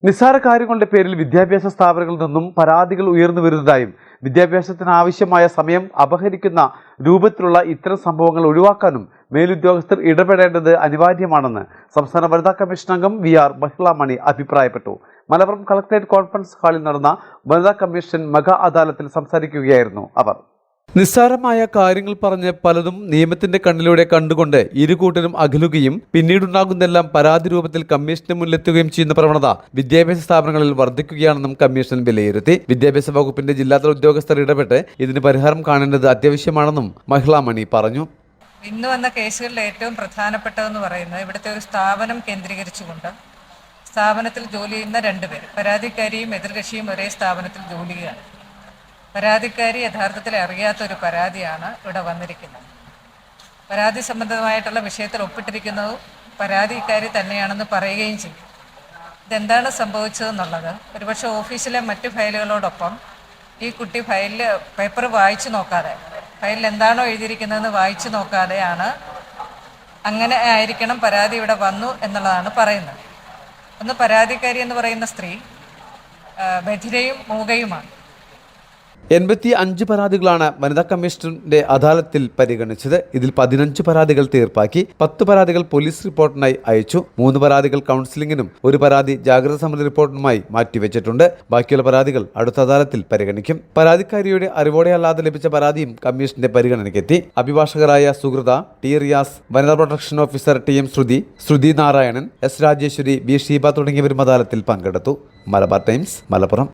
നിസ്സാര കാര്യങ്ങളുടെ പേരിൽ വിദ്യാഭ്യാസ സ്ഥാപനങ്ങളിൽ നിന്നും പരാതികൾ ഉയർന്നു വരുന്നതായും വിദ്യാഭ്യാസത്തിന് ആവശ്യമായ സമയം അപഹരിക്കുന്ന രൂപത്തിലുള്ള ഇത്തരം സംഭവങ്ങൾ ഒഴിവാക്കാനും മേലുദ്യോഗസ്ഥർ ഇടപെടേണ്ടത് അനിവാര്യമാണെന്ന് സംസ്ഥാന വനിതാ കമ്മീഷൻ അംഗം VR മഹിളാ മണി അഭിപ്രായപ്പെട്ടു. മലപ്പുറം കളക്ടറേറ്റ് കോൺഫറൻസ് ഹാളിൽ നടന്ന വനിതാ കമ്മീഷൻ മെഗാ അദാലത്തിൽ സംസാരിക്കുകയായിരുന്നു അവർ. നിസ്സാരമായ കാര്യങ്ങൾ പറഞ്ഞ് പലതും നിയമത്തിന്റെ കണ്ണിലൂടെ കണ്ടുകൊണ്ട് ഇരുകൂട്ടരും അകലുകയും പിന്നീടുണ്ടാകുന്നെല്ലാം പരാതി രൂപത്തിൽ കമ്മീഷന് മുന്നിലെത്തുകയും ചെയ്യുന്ന പ്രവണത വിദ്യാഭ്യാസ സ്ഥാപനങ്ങളിൽ വർദ്ധിക്കുകയാണെന്നും കമ്മീഷൻ വിലയിരുത്തി. വിദ്യാഭ്യാസ വകുപ്പിന്റെ ജില്ലാതല ഉദ്യോഗസ്ഥർ ഇടപെട്ട് ഇതിന് പരിഹാരം കാണേണ്ടത് അത്യാവശ്യമാണെന്നും മഹിളാ മണി പറഞ്ഞു. ഇന്ന് വന്ന കേസുകളിൽ ഏറ്റവും പ്രധാനപ്പെട്ടതെന്ന് പറയുന്നത് ഇവിടുത്തെ ഒരു സ്ഥാപനം കേന്ദ്രീകരിച്ചുകൊണ്ട് സ്ഥാപനത്തിൽ ജോലി ചെയ്യുന്ന രണ്ടുപേർ, പരാതിക്കാരിയും എതിർകക്ഷിയും ഒരേ സ്ഥാപനത്തിൽ ജോലി ചെയ്യുകയാണ്. പരാതിക്കാരി യഥാർത്ഥത്തിൽ അറിയാത്തൊരു പരാതിയാണ് ഇവിടെ വന്നിരിക്കുന്നത്. പരാതി സംബന്ധമായിട്ടുള്ള വിഷയത്തിൽ ഒപ്പിട്ടിരിക്കുന്നത് പരാതിക്കാരി തന്നെയാണെന്ന് പറയുകയും ചെയ്യും. ഇതെന്താണ് സംഭവിച്ചതെന്നുള്ളത് ഒരുപക്ഷെ ഓഫീസിലെ മറ്റ് ഫയലുകളോടൊപ്പം ഈ കുട്ടി പേപ്പർ വായിച്ചു നോക്കാതെ, ഫയലിൽ എന്താണോ എഴുതിയിരിക്കുന്നതെന്ന് വായിച്ചു നോക്കാതെയാണ് അങ്ങനെ ആയിരിക്കണം പരാതി ഇവിടെ വന്നു എന്നുള്ളതാണ് പറയുന്നത്. ഒന്ന്, പരാതിക്കാരി എന്ന് പറയുന്ന സ്ത്രീ ബധിരയും മൂകയുമാണ്. 85 പരാതികളാണ് വനിതാ കമ്മീഷണറുടെ അദാലത്തിൽ പരിഗണിച്ചത്. ഇതിൽ 15 പരാതികൾ തീർപ്പാക്കി, 10 പരാതികൾ പോലീസ് റിപ്പോർട്ടിനായി അയച്ചു, 3 പരാതികൾ കൗൺസിലിംഗിനും 1 പരാതി ജാഗ്രത സമിതി റിപ്പോർട്ടിനുമായി മാറ്റിവെച്ചിട്ടുണ്ട്. ബാക്കിയുള്ള പരാതികൾ അടുത്ത അദാലത്തിൽ പരിഗണിക്കും. പരാതിക്കാരിയുടെ അറിവോടെ അല്ലാതെ ലഭിച്ച പരാതിയും കമ്മീഷന്റെ പരിഗണനയ്ക്കെത്തി. അഭിഭാഷകരായ സുഹൃത, ടി റിയാസ്, വനിതാ പ്രൊട്ടക്ഷൻ ഓഫീസർ TM ശ്രുതി നാരായണൻ, S രാജേശ്വരി, B ഷീബ തുടങ്ങിയവരും അദാലത്തിൽ പങ്കെടുത്തു. മലബാർ ടൈംസ്, മലപ്പുറം.